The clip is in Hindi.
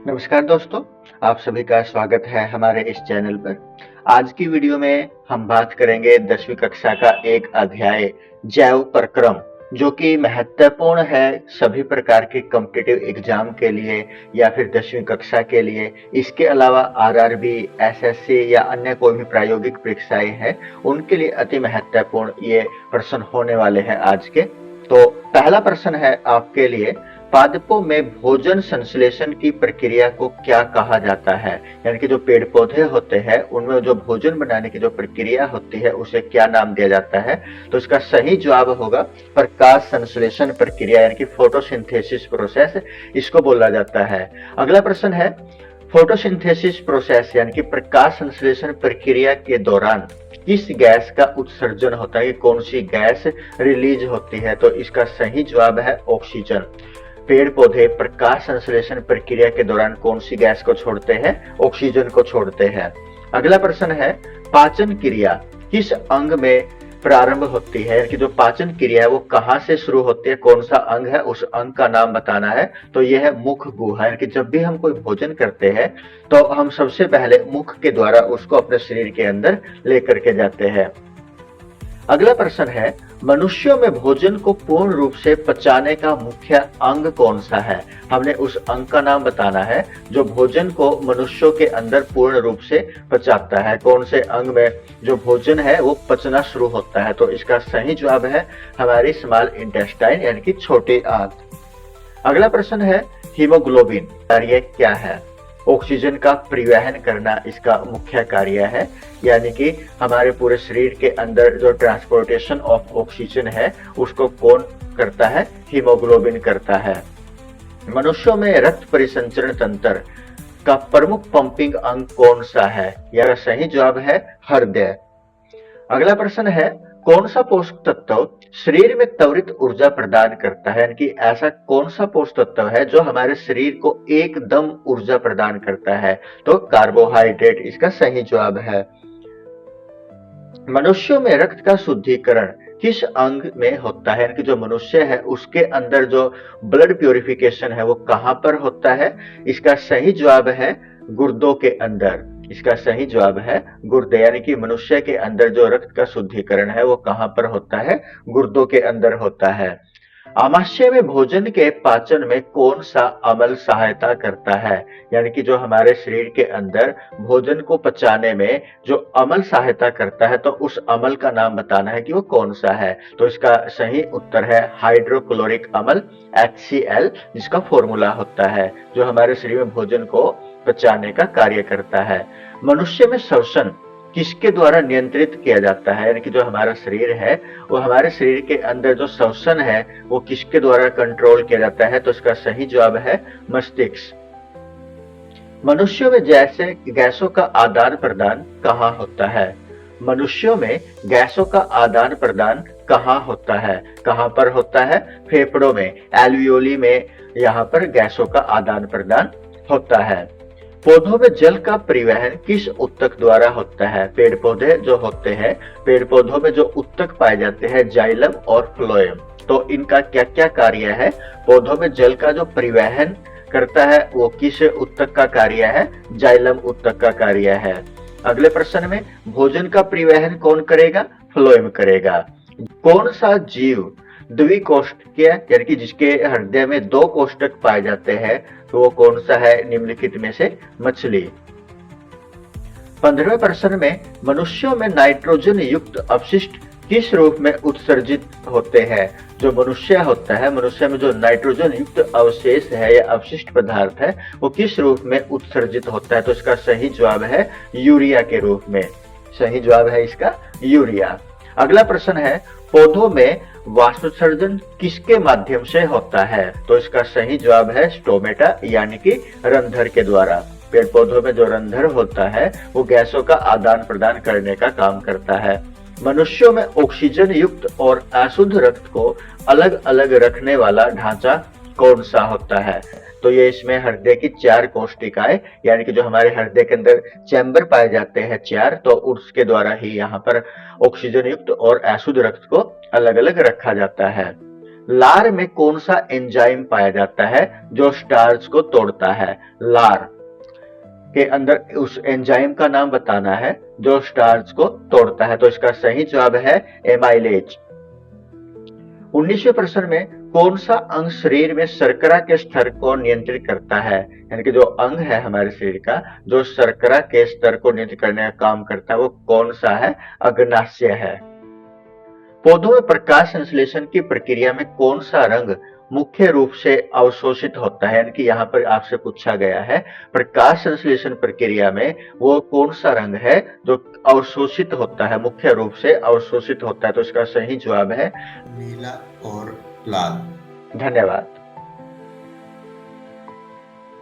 नमस्कार दोस्तों, आप सभी का स्वागत है हमारे इस चैनल पर। आज की वीडियो में हम बात करेंगे 10वीं कक्षा का एक अध्याय जैव प्रक्रम, जो कि महत्वपूर्ण है सभी प्रकार के कॉम्पिटिटिव एग्जाम के लिए या फिर 10वीं कक्षा के लिए। इसके अलावा आरआरबी, एसएससी या अन्य कोई भी प्रायोगिक परीक्षाएं हैं, उनके लिए अति महत्वपूर्ण ये प्रश्न होने वाले हैं आज के। तो पहला प्रश्न है आपके लिए, पादपों में भोजन संश्लेषण की प्रक्रिया को क्या कहा जाता है? यानी कि जो पेड़ पौधे होते हैं उनमें जो भोजन बनाने की जो प्रक्रिया होती है उसे क्या नाम दिया जाता है? तो इसका सही जवाब होगा प्रकाश संश्लेषण प्रक्रिया, यानी कि फोटोसिंथेसिस प्रोसेस इसको बोला जाता है। अगला प्रश्न है, फोटोसिंथेसिस प्रोसेस यानी कि प्रकाश संश्लेषण प्रक्रिया के दौरान किस गैस का उत्सर्जन होता है? कौन सी गैस रिलीज होती है? तो इसका सही जवाब है ऑक्सीजन। पेड़ पौधे प्रकाश संश्लेषण प्रक्रिया के दौरान कौन सी गैस को छोड़ते हैं? ऑक्सीजन को छोड़ते हैं। अगला प्रश्न है, पाचन क्रिया किस अंग में प्रारंभ होती है? कि जो पाचन क्रिया है वो कहां से शुरू होती है, कौन सा अंग है, उस अंग का नाम बताना है। तो यह है मुख गुहा। कि जब भी हम कोई भोजन करते हैं तो हम सबसे पहले मुख के द्वारा उसको अपने शरीर के अंदर लेकर के जाते हैं। अगला प्रश्न है, मनुष्यों में भोजन को पूर्ण रूप से पचाने का मुख्य अंग कौन सा है? हमने उस अंग का नाम बताना है जो भोजन को मनुष्यों के अंदर पूर्ण रूप से पचाता है। कौन से अंग में जो भोजन है वो पचना शुरू होता है? तो इसका सही जवाब है हमारी स्मॉल इंटेस्टाइन यानी कि छोटी आंत। अगला प्रश्न है, हीमोग्लोबिन कार्य क्या है? ऑक्सीजन का परिवहन करना इसका मुख्य कार्य है। यानी कि हमारे पूरे शरीर के अंदर जो ट्रांसपोर्टेशन ऑफ ऑक्सीजन है उसको कौन करता है? हीमोग्लोबिन करता है। मनुष्यों में रक्त परिसंचरण तंत्र का प्रमुख पंपिंग अंग कौन सा है? यह सही जवाब है हृदय। अगला प्रश्न है, कौन सा पोषक तत्व शरीर में त्वरित ऊर्जा प्रदान करता है? यानी कि ऐसा कौन सा पोषक तत्व है जो हमारे शरीर को एकदम ऊर्जा प्रदान करता है? तो कार्बोहाइड्रेट इसका सही जवाब है। मनुष्यों में रक्त का शुद्धिकरण किस अंग में होता है? यानी कि जो मनुष्य है उसके अंदर जो ब्लड प्यूरिफिकेशन है वो कहां पर होता है? इसका सही जवाब है गुर्दों के अंदर। इसका सही जवाब है गुर्दे। यानी कि मनुष्य के अंदर जो रक्त का शुद्धिकरण है वो कहां पर होता है? गुर्दों के अंदर होता है। आमाशय में भोजन के पाचन में कौन सा अमल सहायता करता है? यानी कि जो हमारे शरीर के अंदर भोजन को पचाने में जो अमल सहायता करता है तो उस अमल का नाम बताना है कि वो कौन सा है। तो इसका सही उत्तर है हाइड्रोक्लोरिक अम्ल HCl, जिसका फॉर्मूला होता है जो हमारे शरीर में भोजन को पचाने का कार्य करता है। मनुष्य में श्वसन किसके द्वारा नियंत्रित किया जाता है? यानी कि जो हमारा शरीर है वो हमारे शरीर के अंदर जो श्वसन है वो किसके द्वारा कंट्रोल किया जाता है? तो इसका सही जवाब है मस्तिष्क। मनुष्यों में जैसे गैसों का आदान प्रदान कहाँ होता है? मनुष्यों में गैसों का आदान प्रदान कहाँ होता है? कहाँ पर होता है? फेफड़ों में, एल्वियोली में, यहाँ पर गैसों का आदान प्रदान होता है। पौधों में जल का परिवहन किस ऊतक द्वारा होता है? पेड़ पौधे जो होते हैं, पेड़ पौधों में जो ऊतक पाए जाते हैं जाइलम और फ्लोएम, तो इनका क्या क्या कार्य है? पौधों में जल का जो परिवहन करता है वो किस ऊतक का कार्य है? जाइलम ऊतक का कार्य है। अगले प्रश्न में, भोजन का परिवहन कौन करेगा? फ्लोएम करेगा। कौन सा जीव द्विकोष्ठकीय यानी कि जिसके हृदय में 2 कोष्ठक पाए जाते हैं, तो वो कौन सा है निम्नलिखित में से? मछली। 15वें प्रश्न में, मनुष्यों में नाइट्रोजन युक्त अपशिष्ट किस रूप में उत्सर्जित होते हैं? जो मनुष्य होता है, मनुष्य में जो नाइट्रोजन युक्त अवशेष है या अपशिष्ट पदार्थ है वो किस रूप में उत्सर्जित होता है? तो इसका सही जवाब है यूरिया के रूप में। सही जवाब है इसका यूरिया। अगला प्रश्न है, पौधों में वाष्पोत्सर्जन किसके माध्यम से होता है? तो इसका सही जवाब है स्टोमेटा यानी कि रंध्र के द्वारा। पेड़ पौधों में जो रंध्र होता है वो गैसों का आदान प्रदान करने का काम करता है। मनुष्यों में ऑक्सीजन युक्त और अशुद्ध रक्त को अलग अलग रखने वाला ढांचा कौन सा होता है? तो ये इसमें हृदय की 4 कोशिकाएं यानी कि जो हमारे हृदय के अंदर चैम्बर पाए जाते हैं 4, तो उसके द्वारा ही यहाँ पर ऑक्सीजन युक्त और अशुद्ध रक्त को अलग अलग रखा जाता है। लार में कौन सा एंजाइम पाया जाता है जो स्टार्च को तोड़ता है? लार के अंदर उस एंजाइम का नाम बताना है जो स्टार्च को तोड़ता है। तो इसका सही जवाब है एमाइलेज। 19वें प्रश्न में कौन सा अंग शरीर में शर्करा के स्तर को नियंत्रित करता है? यानी कि जो अंग है हमारे शरीर का जो शर्करा के स्तर को नियंत्रित करने का काम करता है वो कौन सा है? अग्नाशय है। पौधों में प्रकाश संश्लेषण की प्रक्रिया में कौन सा रंग मुख्य रूप से अवशोषित होता है? यानी कि यहाँ पर आपसे पूछा गया है प्रकाश संश्लेषण प्रक्रिया में वो कौन सा रंग है जो अवशोषित होता है, मुख्य रूप से अवशोषित होता है। तो इसका सही जवाब है नीला और लाल। धन्यवाद।